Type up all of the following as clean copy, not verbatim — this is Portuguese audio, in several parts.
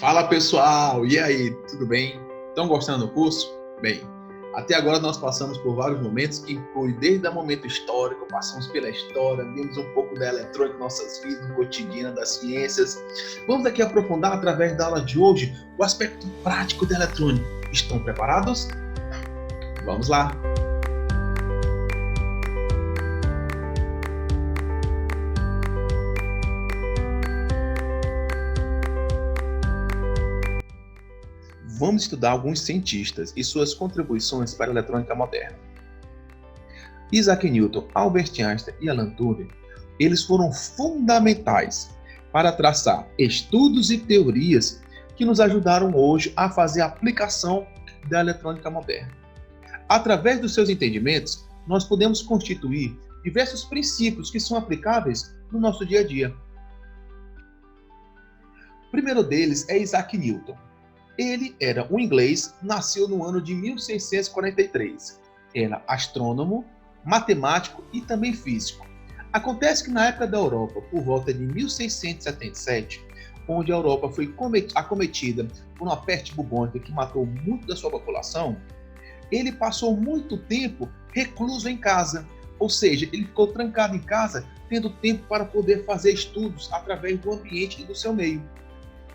Fala pessoal, e aí, tudo bem? Estão gostando do curso? Bem, até agora nós passamos por vários momentos que incluem desde o momento histórico, passamos pela história, vimos um pouco da eletrônica em nossas vidas, no cotidiano das ciências. Vamos aqui aprofundar através da aula de hoje o aspecto prático da eletrônica. Estão preparados? Vamos lá! Vamos estudar alguns cientistas e suas contribuições para a eletrônica moderna. Isaac Newton, Albert Einstein e Alan Turing, eles foram fundamentais para traçar estudos e teorias que nos ajudaram hoje a fazer a aplicação da eletrônica moderna. Através dos seus entendimentos, nós podemos constituir diversos princípios que são aplicáveis no nosso dia a dia. O primeiro deles é Isaac Newton. Ele era um inglês, nasceu no ano de 1643. Era astrônomo, matemático e também físico. Acontece que na época da Europa, por volta de 1677, onde a Europa foi acometida por uma peste bubônica que matou muito da sua população, ele passou muito tempo recluso em casa. Ou seja, ele ficou trancado em casa, tendo tempo para poder fazer estudos através do ambiente e do seu meio.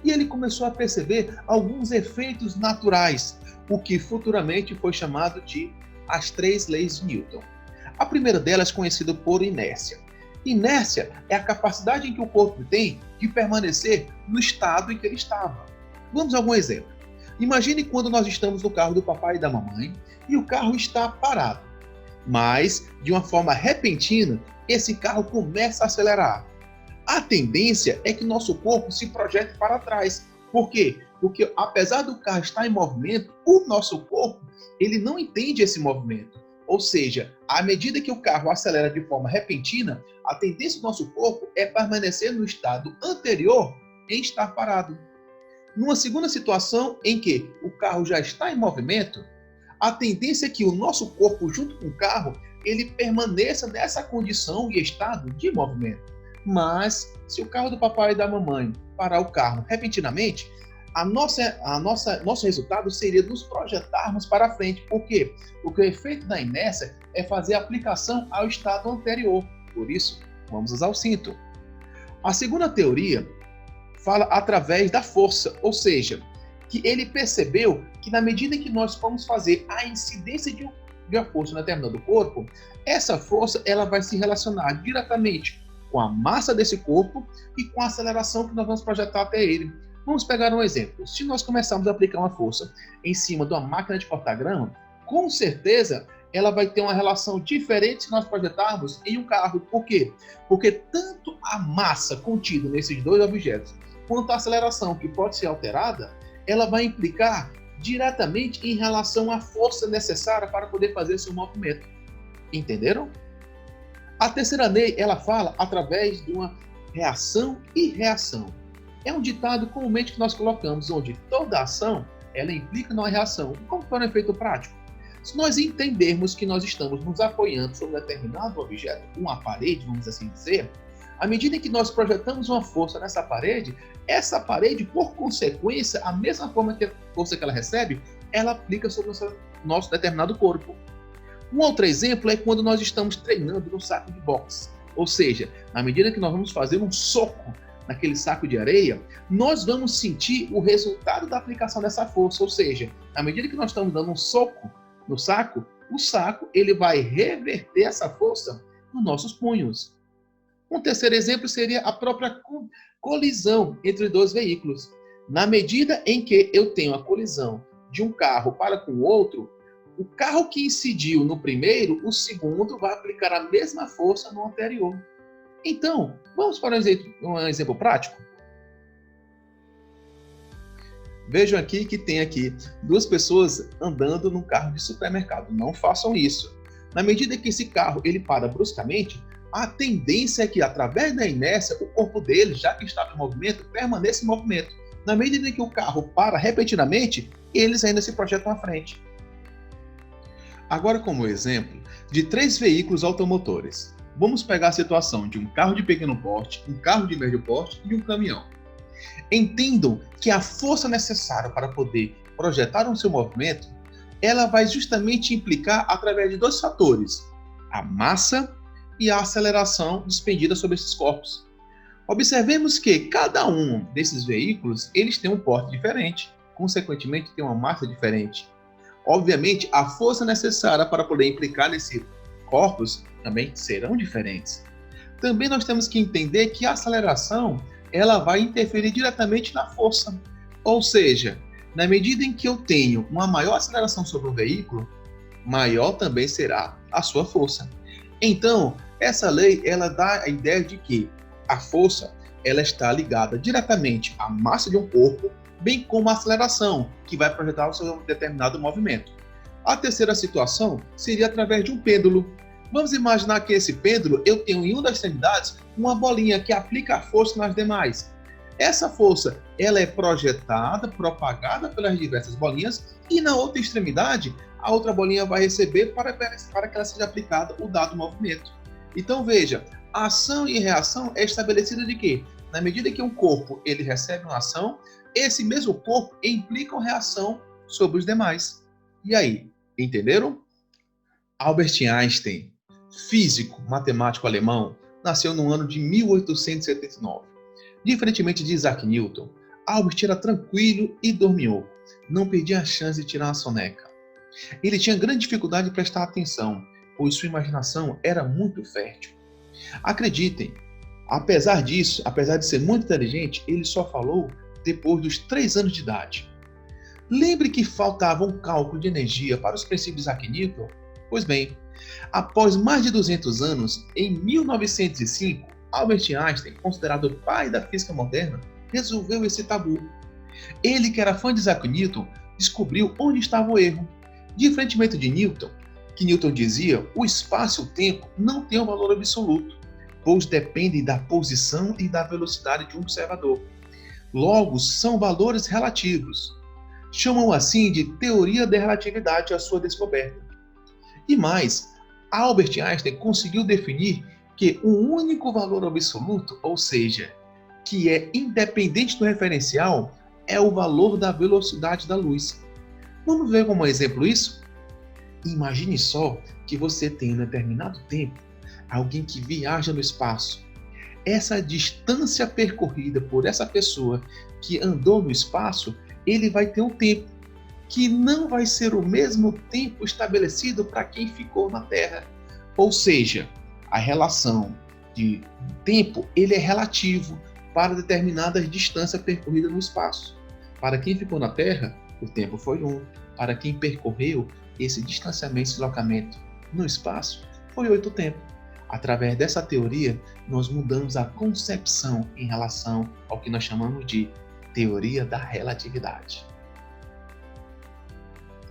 E ele começou a perceber alguns efeitos naturais, o que futuramente foi chamado de as 3 leis de Newton. A primeira delas é conhecida por inércia. Inércia é a capacidade em que o corpo tem de permanecer no estado em que ele estava. Vamos a algum exemplo. Imagine quando nós estamos no carro do papai e da mamãe e o carro está parado. Mas, de uma forma repentina, esse carro começa a acelerar. A tendência é que nosso corpo se projete para trás. Por quê? Porque apesar do carro estar em movimento, o nosso corpo ele não entende esse movimento. Ou seja, à medida que o carro acelera de forma repentina, a tendência do nosso corpo é permanecer no estado anterior em estar parado. Numa segunda situação em que o carro já está em movimento, a tendência é que o nosso corpo, junto com o carro, ele permaneça nessa condição e estado de movimento. Mas, se o carro do papai e da mamãe parar o carro repentinamente, nosso resultado seria nos projetarmos para frente. Por quê? Porque o efeito da inércia é fazer a aplicação ao estado anterior. Por isso, vamos usar o cinto. A segunda teoria fala através da força, ou seja, que ele percebeu que na medida que nós vamos fazer a incidência de uma força na determinado corpo, essa força ela vai se relacionar diretamente com a massa desse corpo e com a aceleração que nós vamos projetar até ele. Vamos pegar um exemplo. Se nós começarmos a aplicar uma força em cima de uma máquina de cortar grama, com certeza ela vai ter uma relação diferente se nós projetarmos em um carro. Por quê? Porque tanto a massa contida nesses dois objetos, quanto a aceleração que pode ser alterada, ela vai implicar diretamente em relação à força necessária para poder fazer esse movimento. Entenderam? A terceira lei, ela fala através de uma reação e reação. É um ditado comumente que nós colocamos, onde toda ação, ela implica numa reação. Como for um efeito prático? Se nós entendermos que nós estamos nos apoiando sobre um determinado objeto, uma parede, vamos assim dizer, à medida que nós projetamos uma força nessa parede, essa parede, por consequência, a mesma forma que a força que ela recebe, ela aplica sobre o nosso determinado corpo. Um outro exemplo é quando nós estamos treinando no saco de boxe. Ou seja, na medida que nós vamos fazer um soco naquele saco de areia, nós vamos sentir o resultado da aplicação dessa força. Ou seja, na medida que nós estamos dando um soco no saco, o saco ele vai reverter essa força nos nossos punhos. Um terceiro exemplo seria a própria colisão entre dois veículos. Na medida em que eu tenho a colisão de um carro para com o outro, o carro que incidiu no primeiro, o segundo vai aplicar a mesma força no anterior. Então, vamos para um exemplo prático? Vejam aqui que tem aqui 2 pessoas andando num carro de supermercado. Não façam isso. Na medida que esse carro ele para bruscamente, a tendência é que, através da inércia, o corpo dele, já que está em movimento, permaneça em movimento. Na medida que o carro para repentinamente, eles ainda se projetam à frente. Agora, como exemplo de 3 veículos automotores. Vamos pegar a situação de um carro de pequeno porte, um carro de médio porte e um caminhão. Entendam que a força necessária para poder projetar um seu movimento, ela vai justamente implicar através de dois fatores: a massa e a aceleração despendida sobre esses corpos. Observemos que cada um desses veículos, eles têm um porte diferente, consequentemente tem uma massa diferente. Obviamente, a força necessária para poder implicar nesses corpos também serão diferentes. Também nós temos que entender que a aceleração, ela vai interferir diretamente na força. Ou seja, na medida em que eu tenho uma maior aceleração sobre o veículo, maior também será a sua força. Então, essa lei, ela dá a ideia de que a força, ela está ligada diretamente à massa de um corpo, bem como à aceleração, que vai projetar o seu determinado movimento. A terceira situação seria através de um pêndulo. Vamos imaginar que esse pêndulo, eu tenho em uma das extremidades uma bolinha que aplica a força nas demais. Essa força, ela é projetada, propagada pelas diversas bolinhas, e na outra extremidade, a outra bolinha vai receber para que ela seja aplicada o dado movimento. Então veja, a ação e reação é estabelecida de que, na medida que um corpo ele recebe uma ação, esse mesmo corpo implica uma reação sobre os demais. E aí, entenderam? Albert Einstein, físico, matemático alemão, nasceu no ano de 1879. Diferentemente de Isaac Newton, Albert era tranquilo e dorminhoco, não perdia a chance de tirar uma soneca. Ele tinha grande dificuldade de prestar atenção, pois sua imaginação era muito fértil. Acreditem, apesar disso, apesar de ser muito inteligente, ele só falou depois dos 3 anos de idade. Lembre que faltava um cálculo de energia para os princípios de Isaac Newton? Pois bem, após mais de 200 anos, em 1905, Albert Einstein, considerado o pai da física moderna, resolveu esse tabu. Ele, que era fã de Isaac Newton, descobriu onde estava o erro. Diferentemente de Newton, que Newton dizia, o espaço e o tempo não têm um valor absoluto, pois dependem da posição e da velocidade de um observador. Logo, são valores relativos. Chamam assim de teoria da relatividade a sua descoberta. E mais, Albert Einstein conseguiu definir que um único valor absoluto, ou seja, que é independente do referencial, é o valor da velocidade da luz. Vamos ver como exemplo isso? Imagine só que você tem em determinado tempo alguém que viaja no espaço. Essa distância percorrida por essa pessoa que andou no espaço, ele vai ter um tempo que não vai ser o mesmo tempo estabelecido para quem ficou na Terra. Ou seja, a relação de tempo ele é relativo para determinadas distâncias percorridas no espaço. Para quem ficou na Terra, o tempo foi 1. Para quem percorreu esse distanciamento, esse deslocamento no espaço, foi 8 tempos. Através dessa teoria, nós mudamos a concepção em relação ao que nós chamamos de teoria da relatividade.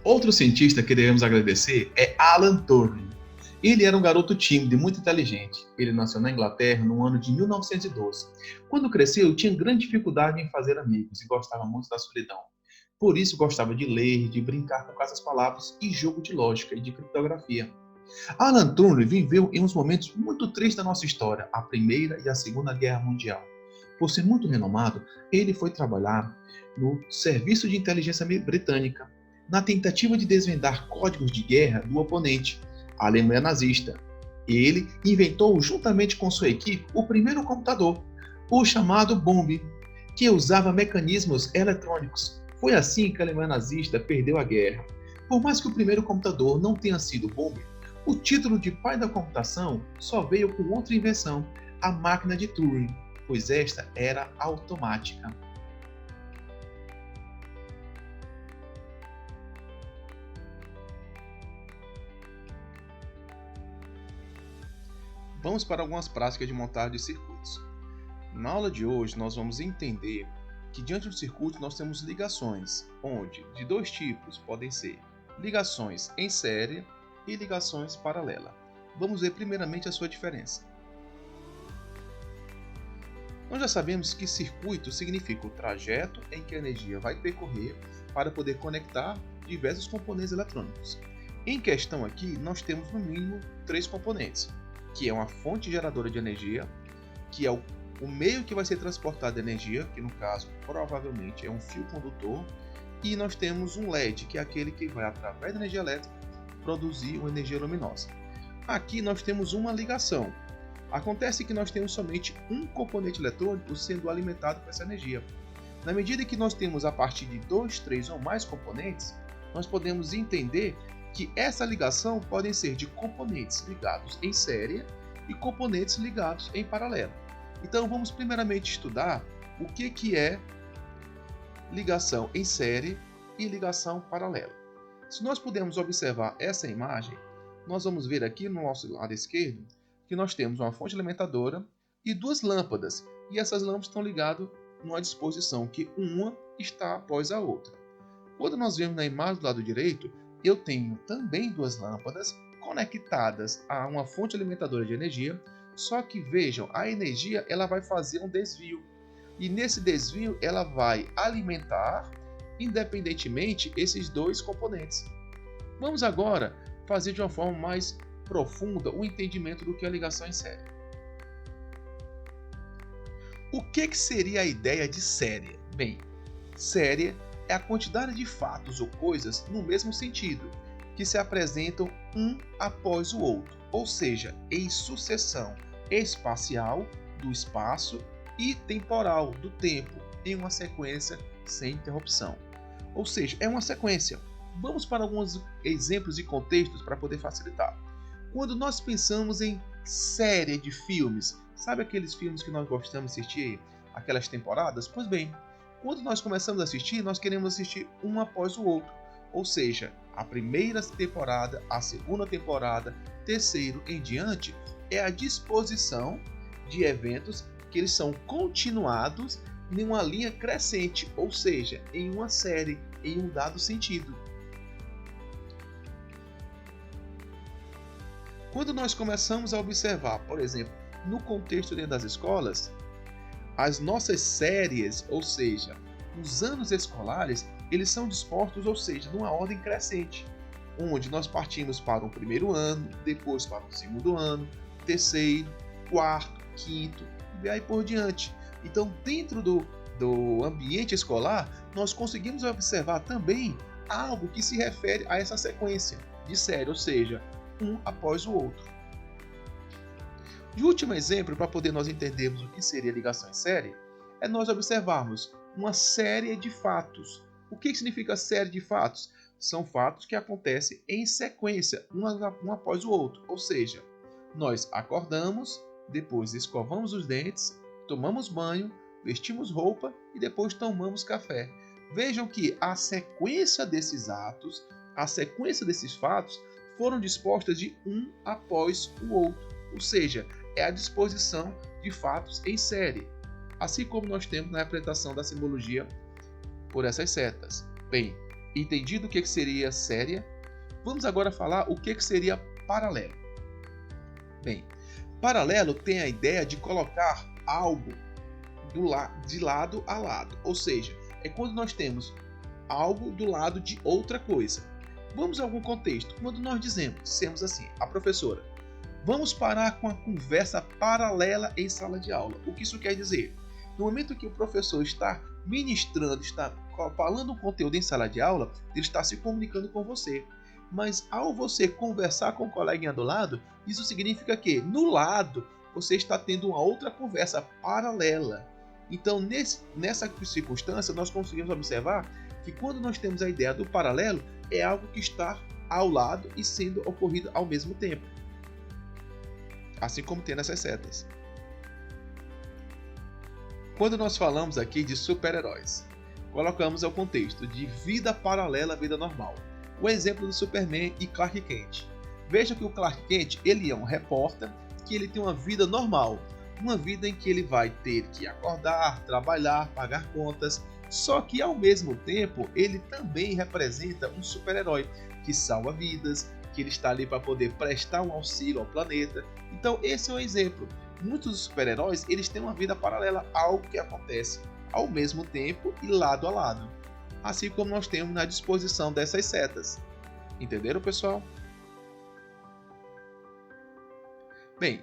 Outro cientista que devemos agradecer é Alan Turing. Ele era um garoto tímido e muito inteligente. Ele nasceu na Inglaterra no ano de 1912. Quando cresceu, tinha grande dificuldade em fazer amigos e gostava muito da solidão. Por isso, gostava de ler, de brincar com caças-palavras e jogo de lógica e de criptografia. Alan Turing viveu em uns momentos muito tristes da nossa história, a Primeira e a Segunda Guerra Mundial. Por ser muito renomado, ele foi trabalhar no Serviço de Inteligência Britânica, na tentativa de desvendar códigos de guerra do oponente, a Alemanha nazista. Ele inventou, juntamente com sua equipe, o primeiro computador, o chamado Bombe, que usava mecanismos eletrônicos. Foi assim que a Alemanha nazista perdeu a guerra. Por mais que o primeiro computador não tenha sido Bombe, o título de pai da computação só veio com outra invenção, a máquina de Turing, pois esta era automática. Vamos para algumas práticas de montagem de circuitos. Na aula de hoje, nós vamos entender que diante do circuito nós temos ligações, onde de dois tipos podem ser ligações em série e ligações paralelas. Vamos ver primeiramente a sua diferença. Nós já sabemos que circuito significa o trajeto em que a energia vai percorrer para poder conectar diversos componentes eletrônicos. Em questão aqui, nós temos no mínimo 3 componentes, que é uma fonte geradora de energia, que é o o meio que vai ser transportada a energia, que no caso provavelmente é um fio condutor, e nós temos um LED, que é aquele que vai, através da energia elétrica, produzir uma energia luminosa. Aqui nós temos uma ligação. Acontece que nós temos somente um componente eletrônico sendo alimentado com essa energia. Na medida que nós temos a partir de 2, 3 ou mais componentes, nós podemos entender que essa ligação podem ser de componentes ligados em série e componentes ligados em paralelo. Então vamos primeiramente estudar o que é ligação em série e ligação paralela. Se nós pudermos observar essa imagem, nós vamos ver aqui no nosso lado esquerdo que nós temos uma fonte alimentadora e duas lâmpadas, e essas lâmpadas estão ligadas numa disposição que uma está após a outra. Quando nós vemos na imagem do lado direito, eu tenho também duas lâmpadas conectadas a uma fonte alimentadora de energia, só que vejam, a energia ela vai fazer um desvio, e nesse desvio ela vai alimentar independentemente esses dois componentes. Vamos agora fazer de uma forma mais profunda o entendimento do que é a ligação em série. O que seria a ideia de série? Bem, série é a quantidade de fatos ou coisas no mesmo sentido, que se apresentam um após o outro, ou seja, em sucessão espacial do espaço e temporal do tempo, em uma sequência sem interrupção. Ou seja, é uma sequência. Vamos para alguns exemplos e contextos para poder facilitar. Quando nós pensamos em série de filmes, sabe aqueles filmes que nós gostamos de assistir, aquelas temporadas? Pois bem, quando nós começamos a assistir, nós queremos assistir um após o outro. Ou seja, a primeira temporada, a segunda temporada, terceiro em diante, é a disposição de eventos que eles são continuados em uma linha crescente, ou seja, em uma série, em um dado sentido. Quando nós começamos a observar, por exemplo, no contexto dentro das escolas, as nossas séries, ou seja, os anos escolares, eles são dispostos, ou seja, numa ordem crescente, onde nós partimos para o primeiro ano, depois para o segundo ano, terceiro, quarto, quinto e aí por diante. Então, dentro do ambiente escolar, nós conseguimos observar também algo que se refere a essa sequência de série, ou seja, um após o outro. De último exemplo, para poder nós entendermos o que seria ligação em série, é nós observarmos uma série de fatos. O que significa série de fatos? São fatos que acontecem em sequência, um após o outro. Ou seja, nós acordamos, depois escovamos os dentes, tomamos banho, vestimos roupa e depois tomamos café. Vejam que a sequência desses atos, a sequência desses fatos, foram dispostas de um após o outro. Ou seja, é a disposição de fatos em série, assim como nós temos na representação da simbologia por essas setas. Bem, entendido o que seria série, vamos agora falar o que seria paralelo. Bem, paralelo tem a ideia de colocar algo de lado a lado, ou seja, é quando nós temos algo do lado de outra coisa. Vamos a algum contexto, quando nós dizemos assim, a professora, vamos parar com a conversa paralela em sala de aula. O que isso quer dizer? No momento que o professor está ministrando, está falando um conteúdo em sala de aula, ele está se comunicando com você. Mas ao você conversar com o coleguinha do lado, isso significa que no lado você está tendo uma outra conversa paralela. Então, nessa circunstância, nós conseguimos observar que quando nós temos a ideia do paralelo, é algo que está ao lado e sendo ocorrido ao mesmo tempo. Assim como tem nessas setas. Quando nós falamos aqui de super-heróis, colocamos ao contexto de vida paralela à vida normal. O exemplo do Superman e Clark Kent. Veja que o Clark Kent ele é um repórter que ele tem uma vida normal. Uma vida em que ele vai ter que acordar, trabalhar, pagar contas. Só que ao mesmo tempo ele também representa um super-herói que salva vidas, que ele está ali para poder prestar um auxílio ao planeta. Então esse é um exemplo. Muitos dos super-heróis eles têm uma vida paralela a algo que acontece ao mesmo tempo e lado a lado. Assim como nós temos na disposição dessas setas. Entenderam, pessoal? Bem,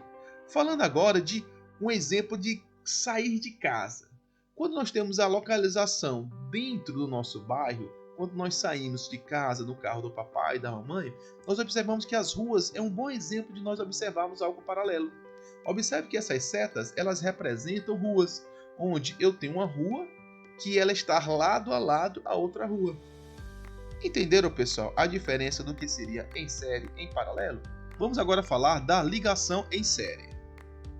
falando agora de um exemplo de sair de casa. Quando nós temos a localização dentro do nosso bairro, quando nós saímos de casa no carro do papai e da mamãe, nós observamos que as ruas é um bom exemplo de nós observarmos algo paralelo. Observe que essas setas, elas representam ruas, onde eu tenho uma rua que ela está lado a lado a outra rua. Entenderam, pessoal, a diferença do que seria em série e em paralelo? Vamos agora falar da ligação em série.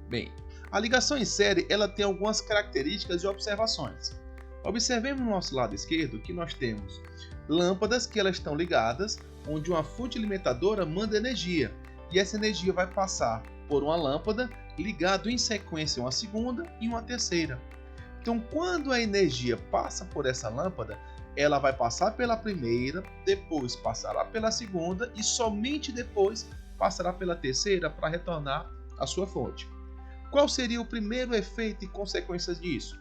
Bem, a ligação em série ela tem algumas características e observações. Observemos no nosso lado esquerdo que nós temos lâmpadas que elas estão ligadas, onde uma fonte alimentadora manda energia, e essa energia vai passar por uma lâmpada ligado em sequência uma segunda e uma terceira. Então, quando a energia passa por essa lâmpada, ela vai passar pela primeira, depois passará pela segunda e somente depois passará pela terceira para retornar à sua fonte. Qual seria o primeiro efeito e consequências disso?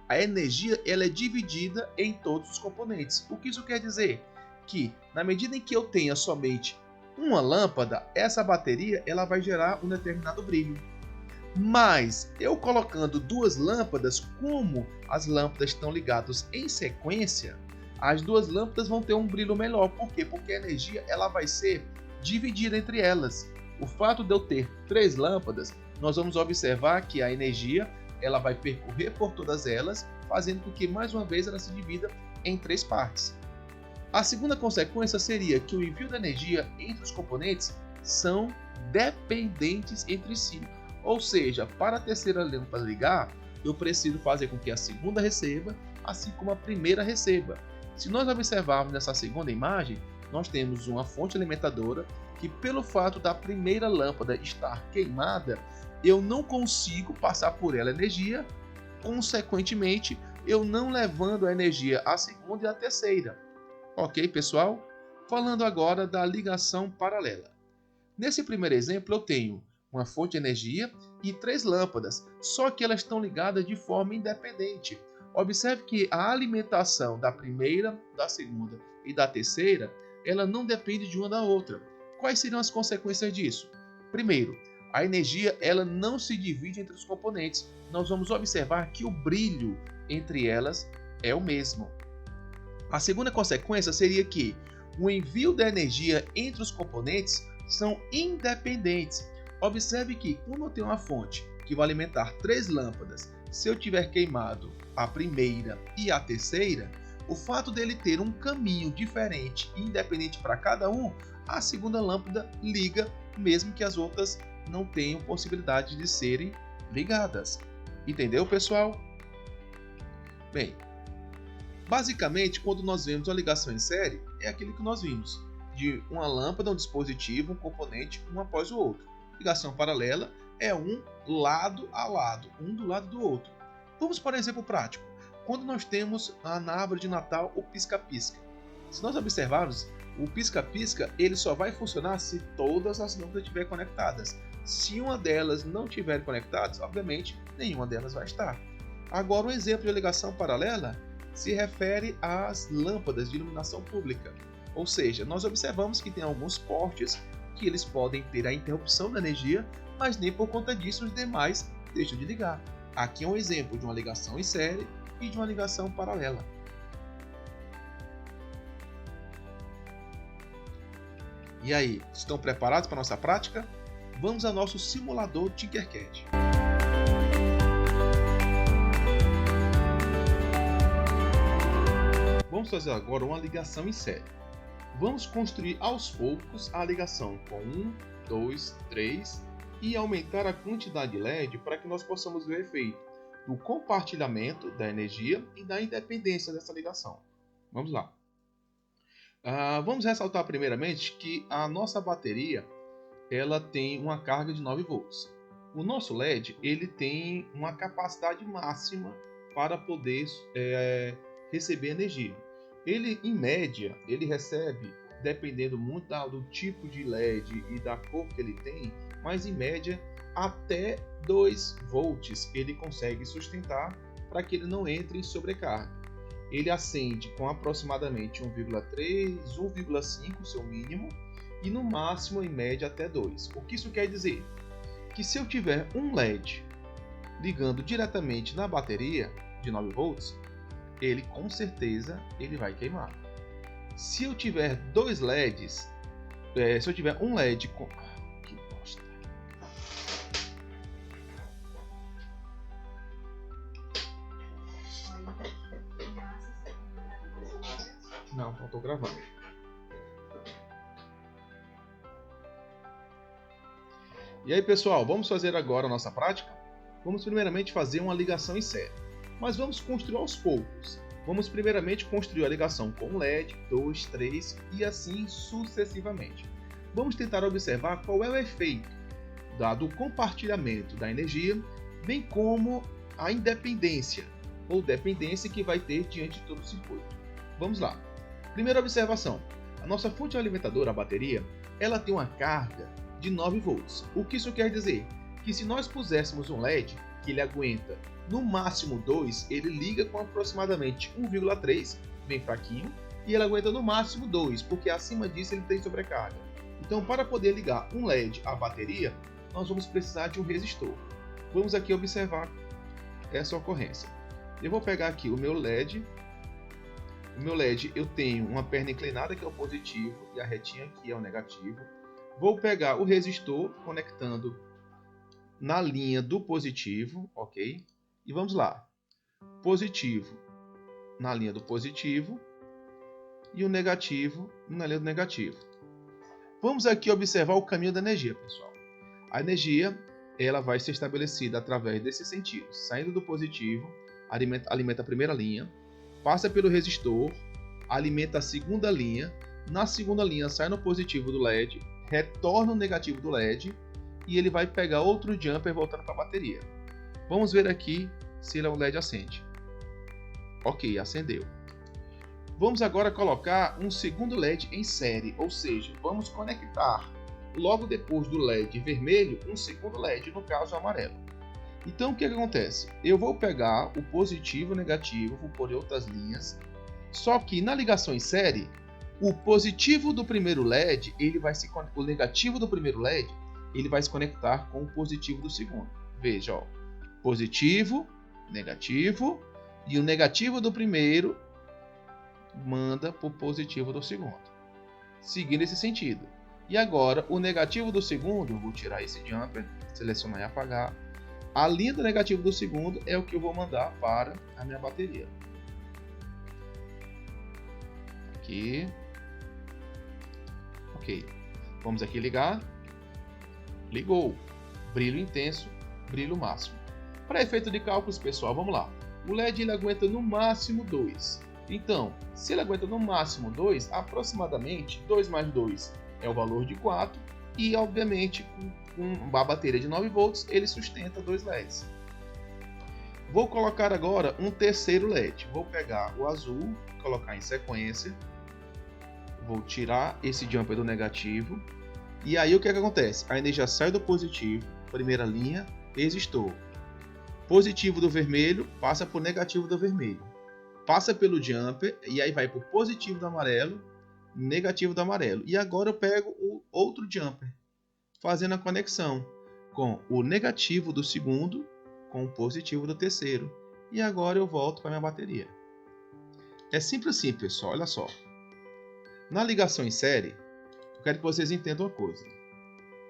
A energia ela é dividida em todos os componentes. O que isso quer dizer? Que na medida em que eu tenha somente uma lâmpada, essa bateria ela vai gerar um determinado brilho. Mas eu colocando duas lâmpadas, como as lâmpadas estão ligadas em sequência, as duas lâmpadas vão ter um brilho melhor. Por quê? Porque a energia ela vai ser dividida entre elas. O fato de eu ter 3 lâmpadas, nós vamos observar que a energia ela vai percorrer por todas elas, fazendo com que mais uma vez ela se divida em 3 partes. A segunda consequência seria que o envio da energia entre os componentes são dependentes entre si. Ou seja, para a terceira lâmpada ligar, eu preciso fazer com que a segunda receba, assim como a primeira receba. Se nós observarmos nessa segunda imagem, nós temos uma fonte alimentadora que, pelo fato da primeira lâmpada estar queimada, eu não consigo passar por ela energia, consequentemente, eu não levando a energia à segunda e à terceira. Ok, pessoal? Falando agora da ligação paralela. Nesse primeiro exemplo, eu tenho uma fonte de energia e 3 lâmpadas, só que elas estão ligadas de forma independente. Observe que a alimentação da primeira, da segunda e da terceira, ela não depende de uma da outra. Quais seriam as consequências disso? Primeiro, a energia ela não se divide entre os componentes. Nós vamos observar que o brilho entre elas é o mesmo. A segunda consequência seria que o envio da energia entre os componentes são independentes. Observe que quando eu tenho uma fonte que vai alimentar 3 lâmpadas, se eu tiver queimado a primeira e a terceira, o fato dele ter um caminho diferente e independente para cada um, a segunda lâmpada liga, mesmo que as outras não tenham possibilidade de serem ligadas. Entendeu, pessoal? Bem, basicamente, quando nós vemos a ligação em série, é aquilo que nós vimos, de uma lâmpada, um dispositivo, um componente, um após o outro. Ligação paralela é um lado a lado, um do lado do outro. Vamos para um exemplo prático. Quando nós temos na árvore de Natal o pisca-pisca. Se nós observarmos, o pisca-pisca ele só vai funcionar se todas as lâmpadas estiverem conectadas. Se uma delas não estiver conectadas, obviamente, nenhuma delas vai estar. Agora, um exemplo de ligação paralela se refere às lâmpadas de iluminação pública. Ou seja, nós observamos que tem alguns postes que eles podem ter a interrupção da energia, mas nem por conta disso os demais deixam de ligar. Aqui é um exemplo de uma ligação em série e de uma ligação paralela. E aí, estão preparados para a nossa prática? Vamos ao nosso simulador Tinkercad. Vamos fazer agora uma ligação em série. Vamos construir aos poucos a ligação com 1, 2, 3 e aumentar a quantidade de LED para que nós possamos ver o efeito do compartilhamento da energia e da independência dessa ligação. Vamos lá. Vamos ressaltar primeiramente que a nossa bateria ela tem uma carga de 9 volts. O nosso LED ele tem uma capacidade máxima para poder receber energia. Ele, em média, ele recebe, dependendo muito do tipo de LED e da cor que ele tem, mas em média até 2 volts ele consegue sustentar para que ele não entre em sobrecarga. Ele acende com aproximadamente 1,3, 1,5 seu mínimo e no máximo em média até 2. O que isso quer dizer? Que se eu tiver um LED ligando diretamente na bateria de 9 volts, ele com certeza ele vai queimar. Se eu tiver dois LEDs, se eu tiver um LED com... que bosta. Não estou gravando. E aí, pessoal, vamos fazer agora a nossa prática? Vamos primeiramente fazer uma ligação em série, mas vamos construir aos poucos. Vamos primeiramente construir a ligação com LED, 2, 3 e assim sucessivamente. Vamos tentar observar qual é o efeito do compartilhamento da energia, bem como a independência ou dependência que vai ter diante de todo o circuito. Vamos lá. Primeira observação. A nossa fonte alimentadora, a bateria, ela tem uma carga de 9 volts. O que isso quer dizer? Que se nós puséssemos um LED, que ele aguenta no máximo 2, ele liga com aproximadamente 1,3, bem fraquinho, e ele aguenta no máximo 2, porque acima disso ele tem sobrecarga. Então, para poder ligar um LED à bateria, nós vamos precisar de um resistor. Vamos aqui observar essa ocorrência. Eu vou pegar aqui o meu LED. O meu LED eu tenho uma perna inclinada, que é o positivo, e a retinha aqui é o negativo. Vou pegar o resistor conectando na linha do positivo, ok? E vamos lá. Positivo na linha do positivo e o negativo na linha do negativo. Vamos aqui observar o caminho da energia, pessoal. A energia ela vai ser estabelecida através desses sentidos. Saindo do positivo, alimenta a primeira linha, passa pelo resistor, alimenta a segunda linha. Na segunda linha sai no positivo do LED, retorna o negativo do LED e ele vai pegar outro jumper voltando para a bateria. Vamos ver aqui se o LED acende. Ok, acendeu. Vamos agora colocar um segundo LED em série, ou seja, vamos conectar logo depois do LED vermelho um segundo LED, no caso amarelo. Então o que acontece? Eu vou pegar o positivo e o negativo, vou pôr em outras linhas, só que na ligação em série, o positivo do primeiro LED, o negativo do primeiro LED, ele vai se conectar com o positivo do segundo. Veja, ó, positivo, negativo, e o negativo do primeiro manda para o positivo do segundo, seguindo esse sentido. E agora, o negativo do segundo, eu vou tirar esse jumper, selecionar e apagar. A linha do negativo do segundo é o que eu vou mandar para a minha bateria. Aqui. Ok. Vamos aqui ligar. Ligou. Brilho intenso, brilho máximo. Para efeito de cálculos, pessoal, vamos lá. O LED ele aguenta no máximo 2. Então, se ele aguenta no máximo 2, aproximadamente 2 mais 2 é o valor de 4. E, obviamente, com a bateria de 9 volts, ele sustenta 2 LEDs. Vou colocar agora um terceiro LED. Vou pegar o azul, colocar em sequência. Vou tirar esse jumper do negativo. E aí o que acontece? A energia sai do positivo, primeira linha, resistor. Positivo do vermelho passa para o negativo do vermelho. Passa pelo jumper e aí vai para o positivo do amarelo, negativo do amarelo. E agora eu pego o outro jumper, fazendo a conexão com o negativo do segundo com o positivo do terceiro. E agora eu volto para minha bateria. É simples assim, pessoal, olha só. Na ligação em série, eu quero que vocês entendam uma coisa.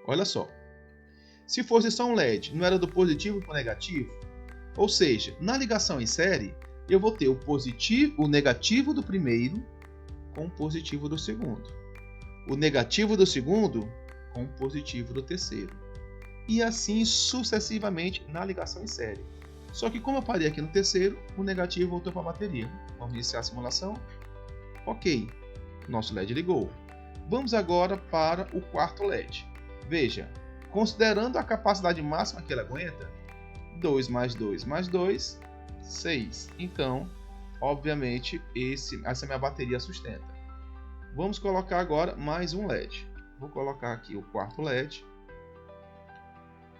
Olha só. Se fosse só um LED, não era do positivo para o negativo? Ou seja, na ligação em série, eu vou ter o negativo do primeiro com o positivo do segundo. O negativo do segundo com o positivo do terceiro. E assim sucessivamente na ligação em série. Só que como eu parei aqui no terceiro, o negativo voltou para a bateria. Vamos iniciar a simulação. Ok, nosso LED ligou. Vamos agora para o quarto LED. Veja, considerando a capacidade máxima que ele aguenta, 2 mais 2 mais 2, 6. Então, obviamente, essa minha bateria sustenta. Vamos colocar agora mais um LED. Vou colocar aqui o quarto LED.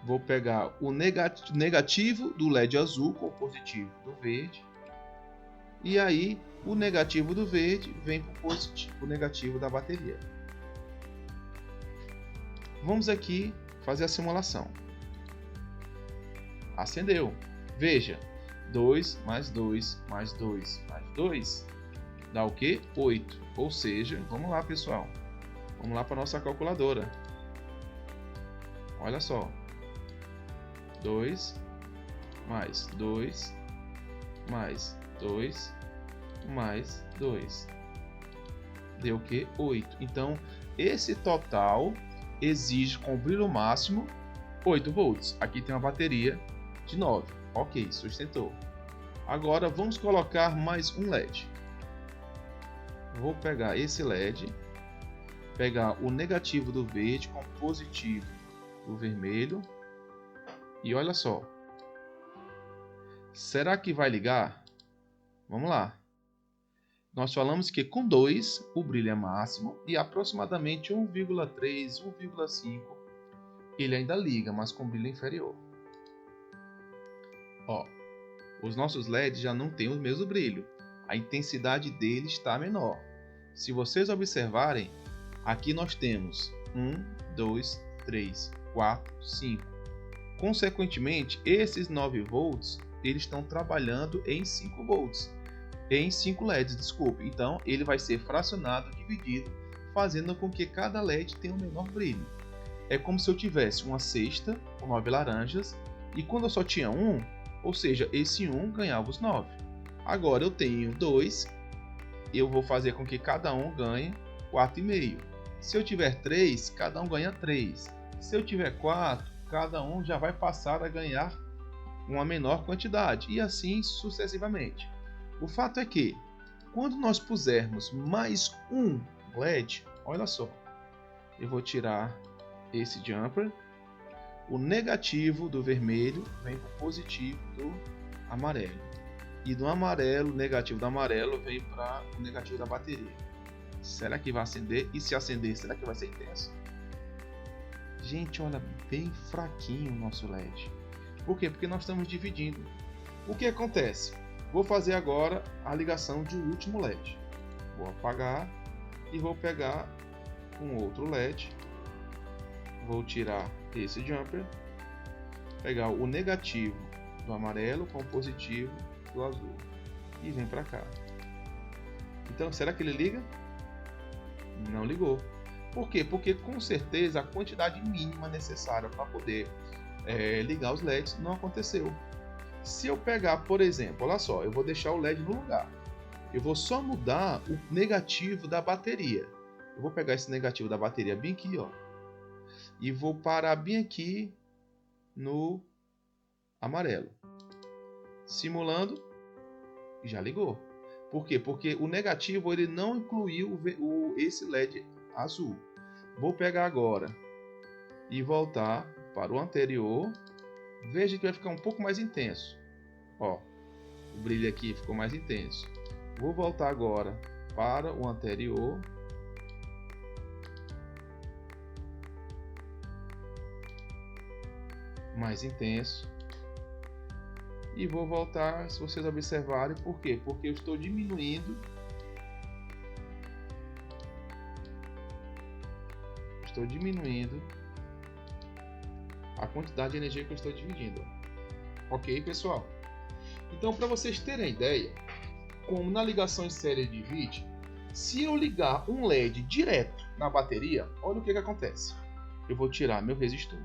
Vou pegar o negativo do LED azul com o positivo do verde. E aí, o negativo do verde vem para o negativo da bateria. Vamos aqui fazer a simulação. Acendeu. Veja, 2 mais 2 mais 2 mais 2 dá o quê? 8. Ou seja, vamos lá, pessoal. Vamos lá para a nossa calculadora. Olha só. 2 mais 2 mais 2 mais 2. Deu o quê? 8. Então, esse total exige com brilho máximo 8 volts. Aqui tem uma bateria de 9. Ok, sustentou. Agora vamos colocar mais um LED. Vou pegar esse LED, pegar o negativo do verde com o positivo do vermelho e olha só. Será que vai ligar? Vamos lá. Nós falamos que com 2 o brilho é máximo e aproximadamente 1,3, 1,5 ele ainda liga, mas com brilho inferior. Ó, os nossos LEDs já não têm o mesmo brilho. A intensidade dele está menor. Se vocês observarem, aqui nós temos 1, 2, 3, 4, 5. Consequentemente, esses 9 volts eles estão trabalhando em 5 volts. Em 5 LEDs, desculpe. Então, ele vai ser fracionado, dividido, fazendo com que cada LED tenha um menor brilho. É como se eu tivesse uma cesta com 9 laranjas e quando eu só tinha um, ou seja, esse 1 ganhava os 9. Agora eu tenho 2, eu vou fazer com que cada um ganhe 4,5. Se eu tiver 3, cada um ganha 3. Se eu tiver 4, cada um já vai passar a ganhar uma menor quantidade e assim sucessivamente. O fato é que, quando nós pusermos mais um LED, olha só, eu vou tirar esse jumper, o negativo do vermelho vem para o positivo do amarelo, e do amarelo, o negativo do amarelo vem para o negativo da bateria. Será que vai acender? E se acender, será que vai ser intenso? Gente, olha, bem fraquinho o nosso LED. Por quê? Porque nós estamos dividindo. O que acontece? Vou fazer agora a ligação de último LED. Vou apagar e vou pegar um outro LED. Vou tirar esse jumper, pegar o negativo do amarelo com o positivo do azul e vem para cá. Então, será que ele liga? Não ligou. Por quê? Porque com certeza a quantidade mínima necessária para poder ligar os LEDs não aconteceu. Se eu pegar, por exemplo, olha só, eu vou deixar o LED no lugar. Eu vou só mudar o negativo da bateria. Eu vou pegar esse negativo da bateria bem aqui, ó, e vou parar bem aqui no amarelo. Simulando, já ligou. Por quê? Porque o negativo ele não incluiu esse LED azul. Vou pegar agora e voltar para o anterior. Veja que vai ficar um pouco mais intenso. Ó, o brilho aqui ficou mais intenso. Vou voltar agora para o anterior. Mais intenso. E vou voltar, se vocês observarem, por quê? Porque eu estou diminuindo. Estou diminuindo a quantidade de energia que eu estou dividindo. Ok, pessoal? Então, para vocês terem ideia, como na ligação em série divide, se eu ligar um LED direto na bateria, olha o que acontece. Eu vou tirar meu resistor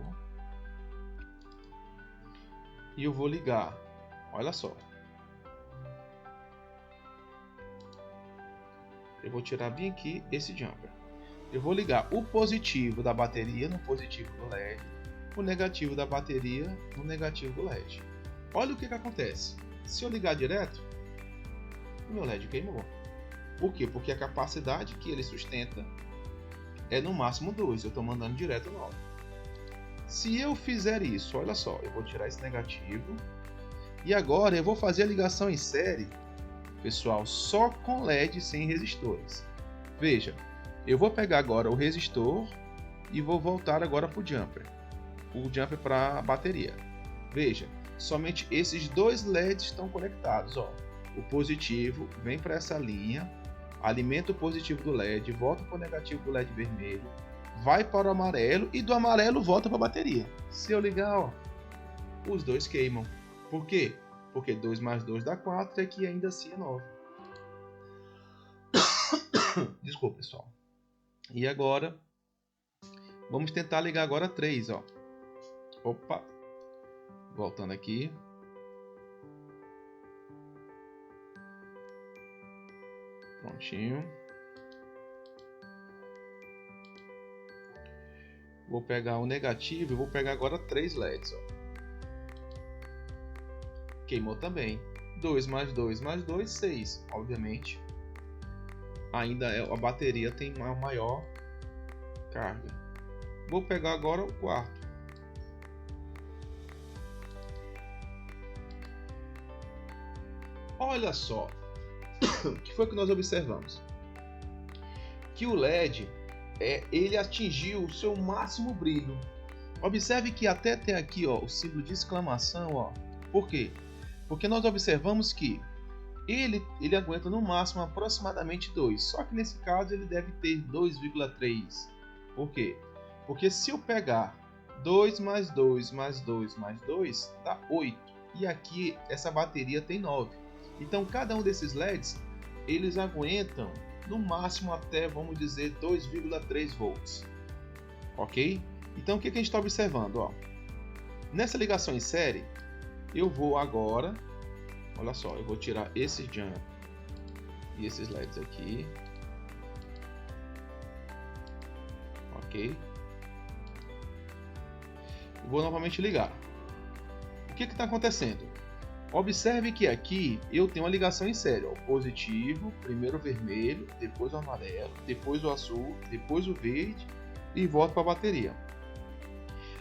e eu vou ligar, olha só. Eu vou tirar bem aqui esse jumper. Eu vou ligar o positivo da bateria no positivo do LED, o negativo da bateria no negativo do LED. Olha o que acontece. Se eu ligar direto, o meu LED queimou. Por quê? Porque a capacidade que ele sustenta é no máximo 2. Eu estou mandando direto 9. Se eu fizer isso, olha só, eu vou tirar esse negativo e agora eu vou fazer a ligação em série, pessoal, só com LED sem resistores. Veja, eu vou pegar agora o resistor e vou voltar agora para o jumper para a bateria. Veja, somente esses dois LEDs estão conectados. Ó. O positivo vem para essa linha, alimenta o positivo do LED, volta para o negativo do LED vermelho, vai para o amarelo e do amarelo volta para a bateria. Se eu ligar, ó, os dois queimam. Por quê? Porque 2 mais 2 dá 4 e aqui ainda assim é 9. Desculpa, pessoal. E agora, vamos tentar ligar agora 3, ó. Opa! Voltando aqui. Prontinho. Vou pegar o negativo e vou pegar agora 3 LEDs, ó. Queimou também. 2 mais 2 mais 2, 6. Obviamente, ainda a bateria tem uma maior carga. Vou pegar agora o quarto. Olha só. O que foi que nós observamos? Que o LED ele atingiu o seu máximo brilho. Observe que até tem aqui, ó, o símbolo de exclamação, ó. Por quê? Porque nós observamos que ele aguenta no máximo aproximadamente 2. Só que nesse caso ele deve ter 2,3. Por quê? Porque se eu pegar 2 mais 2 mais 2 mais 2 dá 8. E aqui essa bateria tem 9. Então cada um desses LEDs eles aguentam no máximo até, vamos dizer, 2,3 volts. Ok? Então o que a gente está observando? Ó? Nessa ligação em série, eu vou agora, olha só, eu vou tirar esse jump e esses LEDs aqui. Ok? Vou novamente ligar. O que está acontecendo? Observe que aqui eu tenho uma ligação em série, ó, positivo, primeiro o vermelho, depois o amarelo, depois o azul, depois o verde e volto para a bateria.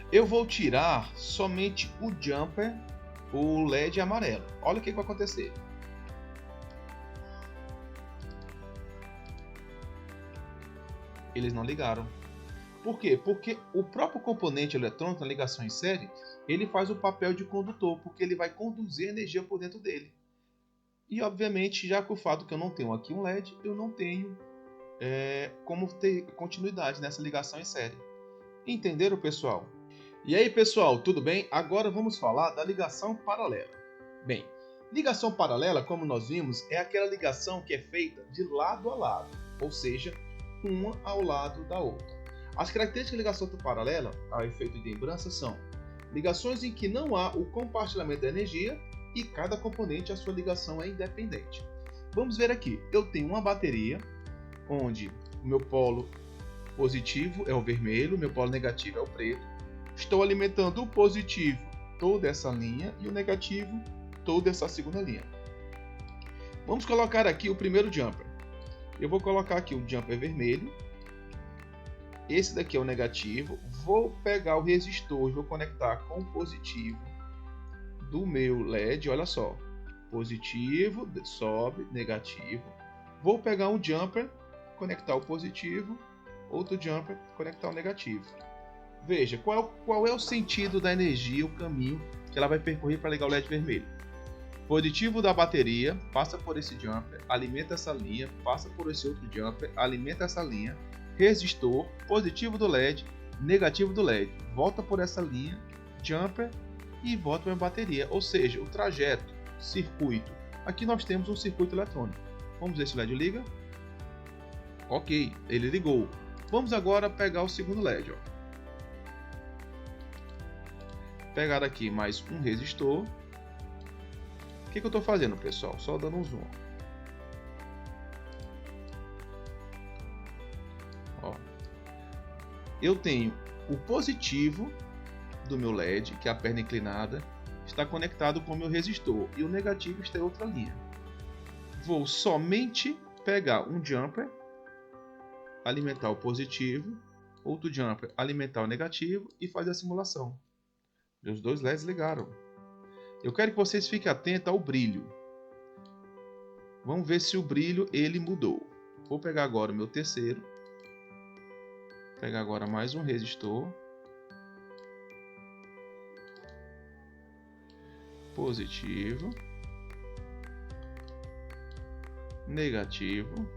Eu vou tirar somente o jumper, o LED amarelo. Olha o que vai acontecer. Eles não ligaram. Por quê? Porque o próprio componente eletrônico na ligação em série ele faz o papel de condutor, porque ele vai conduzir energia por dentro dele. E obviamente, já que o fato que eu não tenho aqui um LED, eu não tenho como ter continuidade nessa ligação em série. Entenderam, pessoal? E aí, pessoal, tudo bem? Agora vamos falar da ligação paralela. Bem, ligação paralela, como nós vimos, é aquela ligação que é feita de lado a lado, ou seja, uma ao lado da outra. As características de ligação paralela, a efeito de lembrança, são ligações em que não há o compartilhamento da energia e cada componente a sua ligação é independente. Vamos ver aqui, eu tenho uma bateria onde o meu polo positivo é o vermelho, o meu polo negativo é o preto. Estou alimentando o positivo toda essa linha e o negativo toda essa segunda linha. Vamos colocar aqui o primeiro jumper. Eu vou colocar aqui o jumper vermelho. Esse daqui é o negativo. Vou pegar o resistor e vou conectar com o positivo do meu LED. Olha só. Positivo, sobe, negativo. Vou pegar um jumper, conectar o positivo. Outro jumper, conectar o negativo. Veja, qual é o sentido da energia, o caminho que ela vai percorrer para ligar o LED vermelho. Positivo da bateria, passa por esse jumper, alimenta essa linha, passa por esse outro jumper, alimenta essa linha. Resistor, positivo do LED, negativo do LED, volta por essa linha, jumper e volta para a bateria. Ou seja, o trajeto, circuito. Aqui nós temos um circuito eletrônico. Vamos ver se o LED liga. Ok, ele ligou. Vamos agora pegar o segundo LED. Ó. Pegar aqui mais um resistor. O que eu estou fazendo, pessoal? Só dando um zoom. Ó. Eu tenho o positivo do meu LED, que é a perna inclinada, está conectado com o meu resistor. E o negativo está em outra linha. Vou somente pegar um jumper, alimentar o positivo, outro jumper, alimentar o negativo e fazer a simulação. Meus dois LEDs ligaram. Eu quero que vocês fiquem atentos ao brilho. Vamos ver se o brilho ele mudou. Vou pegar agora o meu terceiro. Pegar agora mais um resistor. Positivo. Negativo.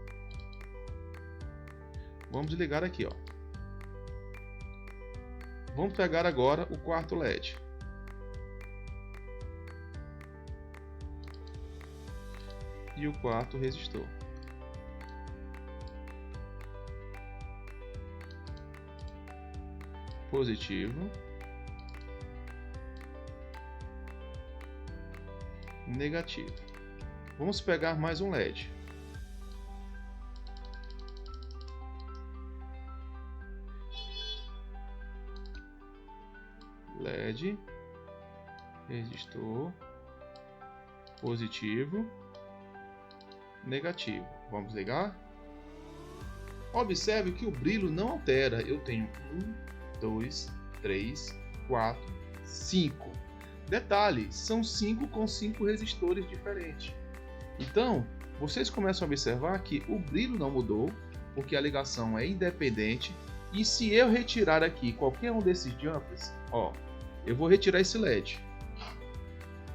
Vamos ligar aqui, ó. Vamos pegar agora o quarto LED. e o quarto resistor. Positivo, negativo. Vamos pegar mais um LED. LED, resistor, positivo, negativo. Vamos ligar? Observe que o brilho não altera. Eu tenho 1, 2, 3, 4, 5. Detalhe, são 5 com 5 resistores diferentes. Então, vocês começam a observar que o brilho não mudou, porque a ligação é independente. E se eu retirar aqui qualquer um desses jumpers, ó, eu vou retirar esse LED.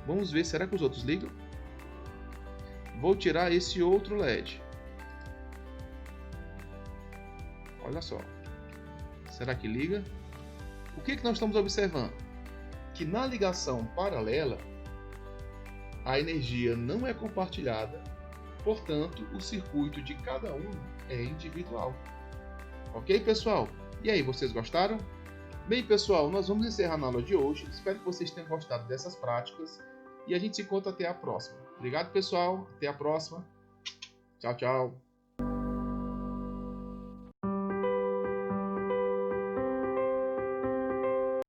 Vamos ver, será que os outros ligam? Vou tirar esse outro LED. Olha só. Será que liga? O que nós estamos observando? Que na ligação paralela, a energia não é compartilhada, portanto, o circuito de cada um é individual. Ok, pessoal? E aí, vocês gostaram? Bem, pessoal, nós vamos encerrar a aula de hoje. Espero que vocês tenham gostado dessas práticas e a gente se encontra até a próxima. Obrigado, pessoal. Até a próxima. Tchau, tchau.